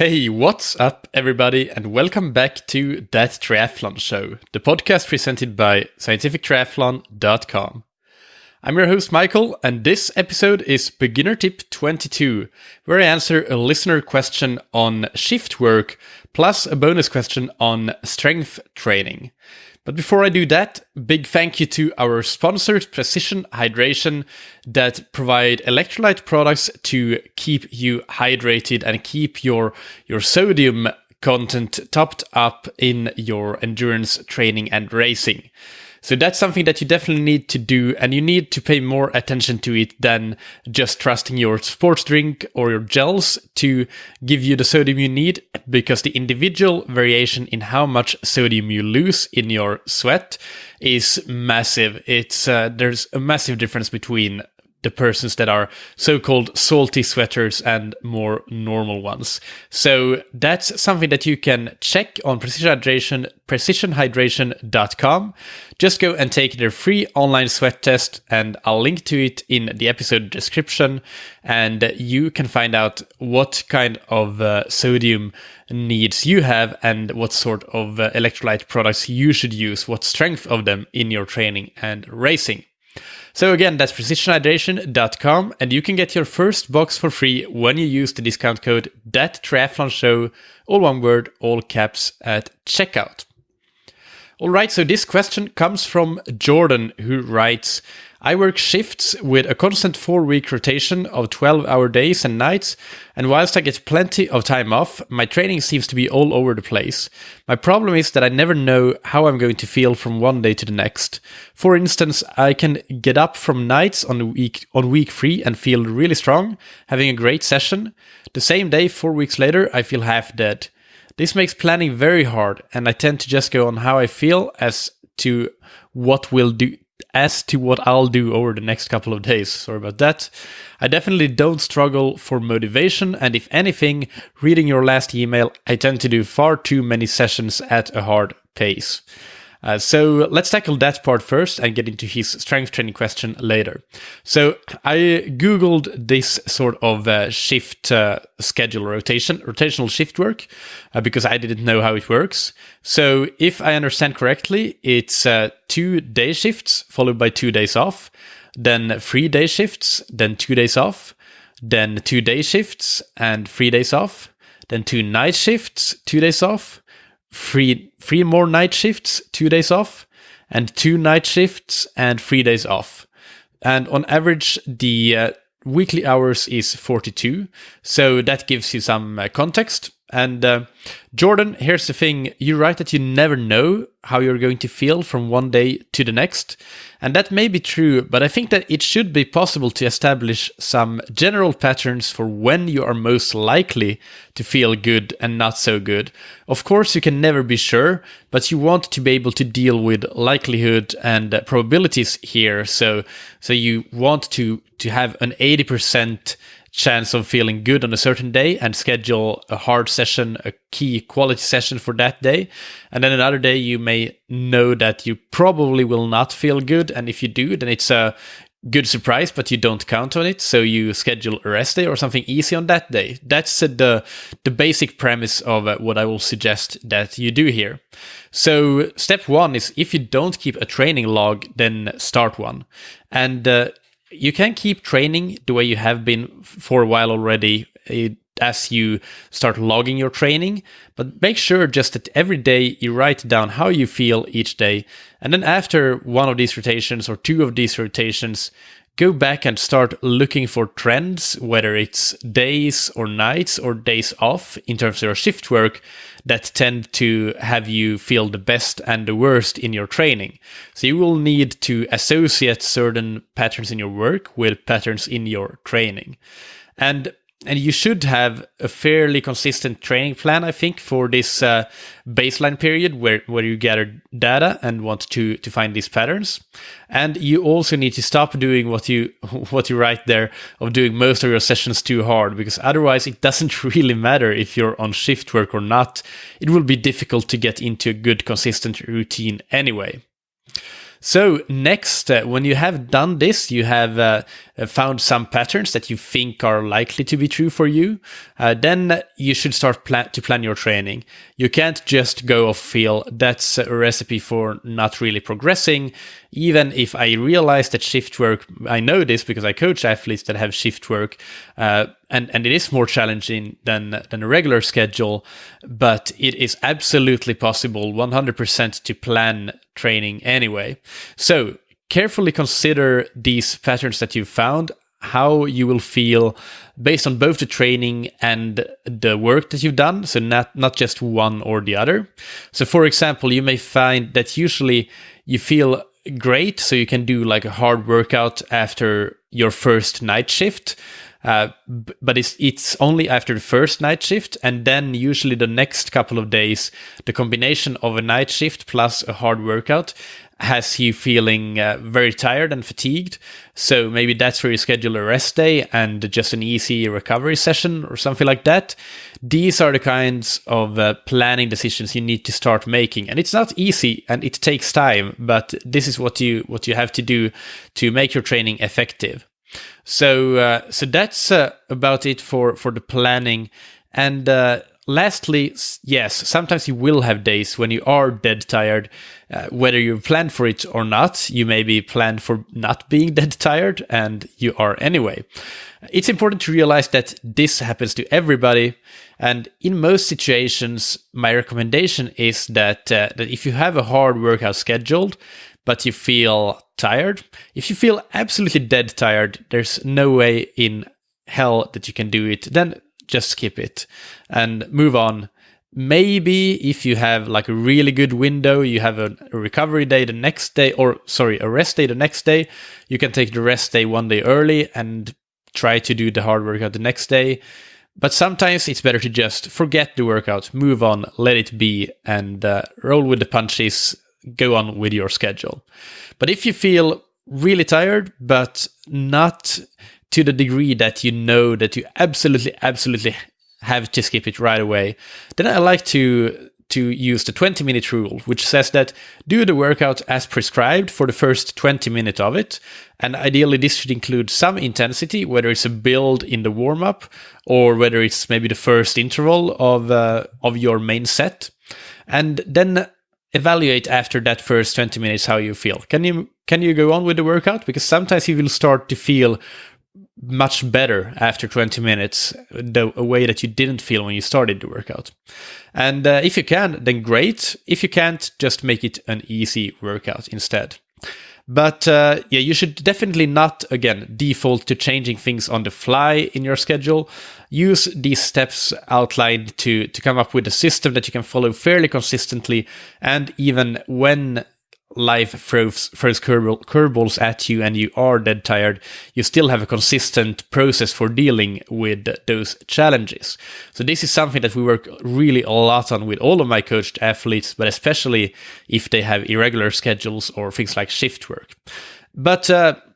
Hey, what's up, everybody, and welcome back to That Triathlon Show, the podcast presented by scientifictriathlon.com. I'm your host, Michael, and this episode is Beginner Tip 22, where I answer a listener question on shift work, plus a bonus question on strength training. But before I do that, big thank you to our sponsors, Precision Hydration, that provide electrolyte products to keep you hydrated and keep your sodium content topped up in your endurance training and racing. So that's something that you definitely need to do, and you need to pay more attention to it than just trusting your sports drink or your gels to give you the sodium you need, because the individual variation in how much sodium you lose in your sweat is massive. There's a massive difference between the persons that are so-called salty sweaters and more normal ones. So that's something that you can check on precisionhydration.com. Just go and take their free online sweat test, and I'll link to it in the episode description, and you can find out what kind of sodium needs you have and what sort of electrolyte products you should use, what strength of them in your training and racing. So again, that's precisionhydration.com, and you can get your first box for free when you use the discount code ThatTriathlonShow, all one word, all caps, at checkout. Alright, so this question comes from Jordan, who writes, I work shifts with a constant 4-week rotation of 12-hour days and nights, and whilst I get plenty of time off, my training seems to be all over the place. My problem is that I never know how I'm going to feel from one day to the next. For instance, I can get up from nights on week 3 and feel really strong, having a great session. The same day, 4 weeks later, I feel half dead. This makes planning very hard, and I tend to just go on how I feel as to what I'll do over the next couple of days. Sorry about that. I definitely don't struggle for motivation, and if anything, reading your last email, I tend to do far too many sessions at a hard pace. So let's tackle that part first and get into his strength training question later. So I Googled this sort of shift schedule rotational shift work, because I didn't know how it works. So if I understand correctly, it's 2 day shifts followed by 2 days off, then 3 day shifts, then 2 days off, then 2 day shifts and 3 days off, then 2 night shifts, 2 days off, three more night shifts, 2 days off, and 2 night shifts and 3 days off. And on average, the weekly hours is 42. So that gives you some context. And Jordan, here's the thing. You write that you never know how you're going to feel from one day to the next. And that may be true, but I think that it should be possible to establish some general patterns for when you are most likely to feel good and not so good. Of course, you can never be sure, but you want to be able to deal with likelihood and probabilities here. So you want to have an 80% chance of feeling good on a certain day and schedule a hard session, a key quality session for that day. And then another day you may know that you probably will not feel good. And if you do, then it's a good surprise, but you don't count on it. So you schedule a rest day or something easy on that day. That's the basic premise of what I will suggest that you do here. So step 1 is, if you don't keep a training log, then start one. And you can keep training the way you have been for a while already as you start logging your training, but make sure just that every day you write down how you feel each day. And then after one of these rotations or 2 of these rotations, go back and start looking for trends, whether it's days or nights or days off in terms of your shift work, that tend to have you feel the best and the worst in your training. So you will need to associate certain patterns in your work with patterns in your training. And you should have a fairly consistent training plan, I think, for this baseline period where you gather data and want to find these patterns. And you also need to stop doing what you write there of doing most of your sessions too hard, because otherwise it doesn't really matter if you're on shift work or not. It will be difficult to get into a good consistent routine anyway. So next, when you have done this, you have found some patterns that you think are likely to be true for you, then you should start to plan your training. You can't just go off feel. That's a recipe for not really progressing. Even if I realize that shift work, I know this because I coach athletes that have shift work, and it is more challenging than a regular schedule, but it is absolutely possible 100% to plan training anyway. So carefully consider these patterns that you've found, how you will feel based on both the training and the work that you've done. So not just one or the other. So for example, you may find that usually you feel great, so you can do like a hard workout after your first night shift. But it's only after the first night shift, and then usually the next couple of days, the combination of a night shift plus a hard workout has you feeling very tired and fatigued. So maybe that's where you schedule a rest day and just an easy recovery session or something like that. These are the kinds of planning decisions you need to start making. And it's not easy and it takes time, but this is what you have to do to make your training effective. So that's about it for the planning. And lastly, yes, sometimes you will have days when you are dead tired, whether you planned for it or not. You maybe planned for not being dead tired, and you are anyway. It's important to realize that this happens to everybody. And in most situations, my recommendation is that if you have a hard workout scheduled, but you feel tired, if you feel absolutely dead tired, there's no way in hell that you can do it, then just skip it and move on. Maybe if you have like a really good window, you have a recovery day the next day, a rest day the next day, you can take the rest day one day early and try to do the hard workout the next day. But sometimes it's better to just forget the workout, move on, let it be, and roll with the punches, go on with your schedule. But if you feel really tired, but not to the degree that you know that you absolutely have to skip it right away, then I like to use the 20-minute rule, which says that do the workout as prescribed for the first 20 minutes of it. And ideally, this should include some intensity, whether it's a build in the warm-up or whether it's maybe the first interval of your main set. And then evaluate after that first 20 minutes how you feel. Can you go on with the workout? Because sometimes you will start to feel much better after 20 minutes, a way that you didn't feel when you started the workout. And if you can, then great. If you can't, just make it an easy workout instead. But you should definitely not, again, default to changing things on the fly in your schedule. Use these steps outlined to come up with a system that you can follow fairly consistently. And even when life throws curveballs at you and you are dead tired, you still have a consistent process for dealing with those challenges. So this is something that we work really a lot on with all of my coached athletes, but especially if they have irregular schedules or things like shift work. But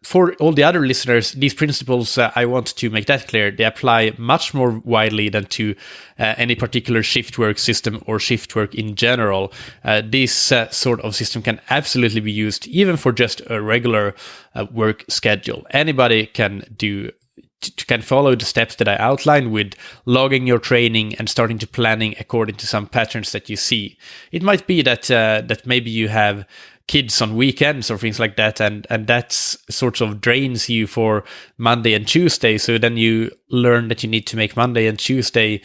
for all the other listeners, these principles, I want to make that clear, they apply much more widely than to any particular shift work system or shift work in general. This sort of system can absolutely be used even for just a regular work schedule. Anybody can follow the steps that I outlined with logging your training and starting to planning according to some patterns that you see. It might be that maybe you have kids on weekends or things like that, and that's sort of drains you for Monday and Tuesday. So then you learn that you need to make Monday and Tuesday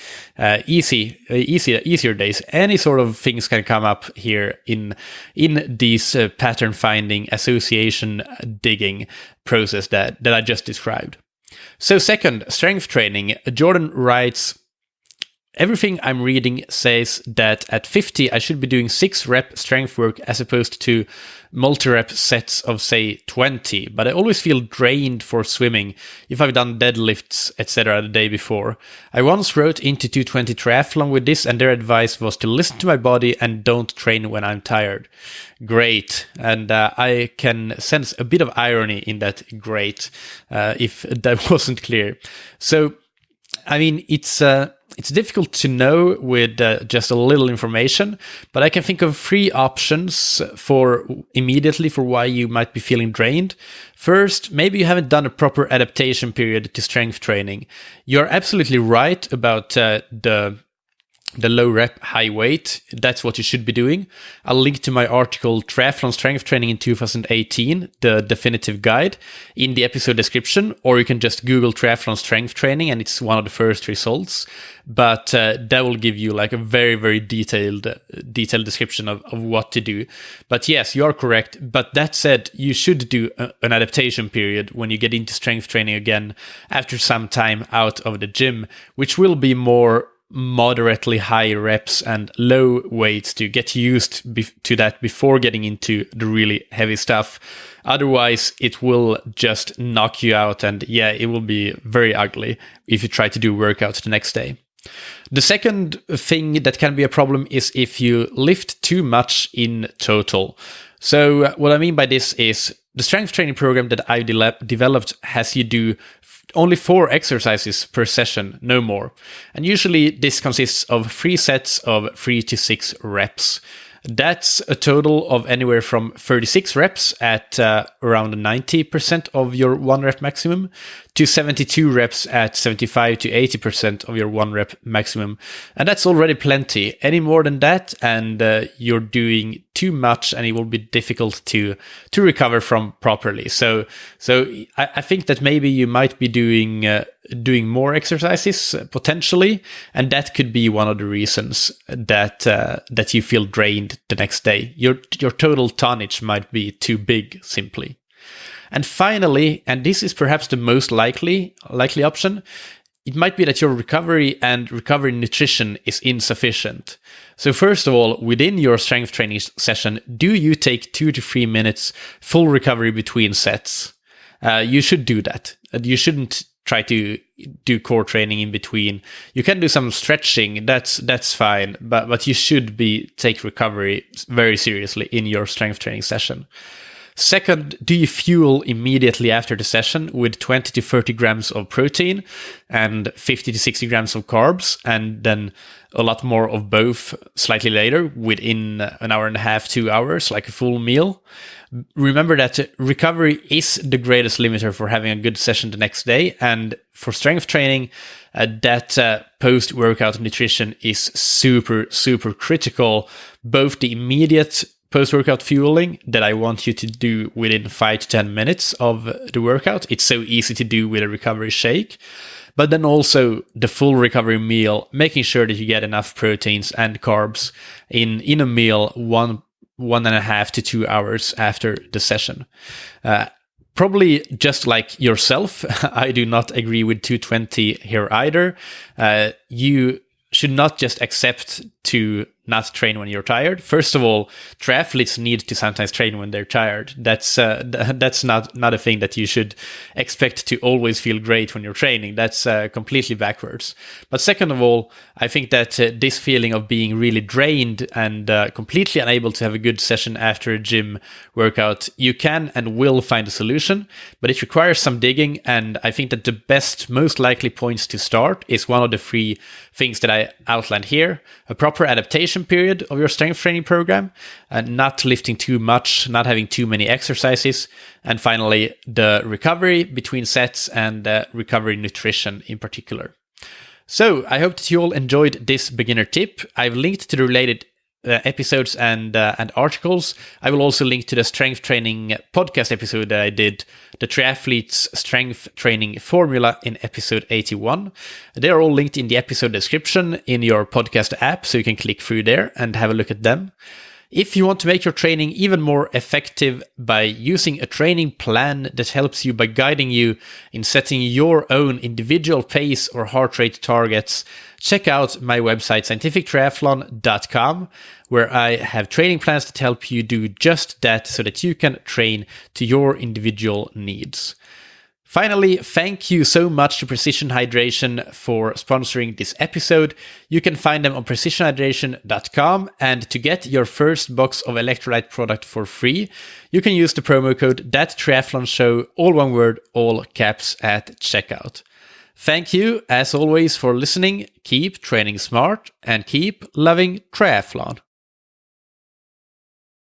easier days. Any sort of things can come up here in these pattern finding, association digging process that I just described. So second, strength training. Jordan writes, everything I'm reading says that at 50, I should be doing 6-rep strength work as opposed to multi-rep sets of, say, 20. But I always feel drained for swimming if I've done deadlifts, etc. the day before. I once wrote into 220 Triathlon with this, and their advice was to listen to my body and don't train when I'm tired. Great. And I can sense a bit of irony in that great, if that wasn't clear. So, I mean, it's It's difficult to know with just a little information, but I can think of 3 options for immediately for why you might be feeling drained. First, maybe you haven't done a proper adaptation period to strength training. You're absolutely right about the low rep, high weight. That's what you should be doing. I'll link to my article, Triathlon Strength Training in 2018, the definitive guide, in the episode description, or you can just Google triathlon strength training and it's one of the first results. But that will give you like a very, very detailed description of what to do. But yes, you are correct. But that said, you should do an adaptation period when you get into strength training again after some time out of the gym, which will be more moderately high reps and low weights to get used to that before getting into the really heavy stuff. Otherwise, it will just knock you out, and yeah, it will be very ugly if you try to do workouts the next day. The second thing that can be a problem is if you lift too much in total. So what I mean by this is the strength training program that I developed has you do only 4 exercises per session, no more. And usually this consists of 3 sets of 3 to 6 reps. That's a total of anywhere from 36 reps at around 90% of your 1 rep maximum to 72 reps at 75 to 80% of your 1 rep maximum. And that's already plenty. Any more than that and you're doing too much and it will be difficult to recover from properly. So I think that maybe you might be doing more exercises potentially, and that could be one of the reasons that you feel drained the next day. Your total tonnage might be too big simply. And finally, and this is perhaps the most likely option, it might be that your recovery and recovery nutrition is insufficient. So first of all, within your strength training session, do you take 2 to 3 minutes full recovery between sets? You should do that. You shouldn't try to do core training in between. You can do some stretching, that's fine, but you should take recovery very seriously in your strength training session. Second, do you fuel immediately after the session with 20 to 30 grams of protein and 50 to 60 grams of carbs, and then a lot more of both slightly later within an hour and a half, 2 hours, like a full meal? Remember that recovery is the greatest limiter for having a good session the next day. And for strength training, that post-workout nutrition is super, super critical. Both the immediate post-workout fueling that I want you to do within 5 to 10 minutes of the workout. It's so easy to do with a recovery shake. But then also the full recovery meal, making sure that you get enough proteins and carbs in a meal 1.5 to 2 hours after the session. Probably just like yourself, I do not agree with 220 here either. You should not just accept to not train when you're tired. First of all, triathletes need to sometimes train when they're tired. That's not a thing that you should expect to always feel great when you're training. That's completely backwards. But second of all, I think that this feeling of being really drained and completely unable to have a good session after a gym workout, you can and will find a solution, but it requires some digging. And I think that the best, most likely points to start is one of the 3 things that I outlined here: a proper adaptation period of your strength training program, and not lifting too much, not having too many exercises, and finally the recovery between sets and recovery nutrition in particular. So I hope that you all enjoyed this beginner tip. I've linked to the related episodes and articles. I will also link to the strength training podcast episode that I did, the Triathlete's Strength Training Formula, in episode 81. They are all linked in the episode description in your podcast app, so you can click through there and have a look at them. If you want to make your training even more effective by using a training plan that helps you by guiding you in setting your own individual pace or heart rate targets, check out my website, scientifictriathlon.com, where I have training plans that help you do just that so that you can train to your individual needs. Finally, thank you so much to Precision Hydration for sponsoring this episode. You can find them on precisionhydration.com, and to get your first box of electrolyte product for free, you can use the promo code ThatTriathlonShow, all one word, all caps, at checkout. Thank you, as always, for listening. Keep training smart and keep loving triathlon.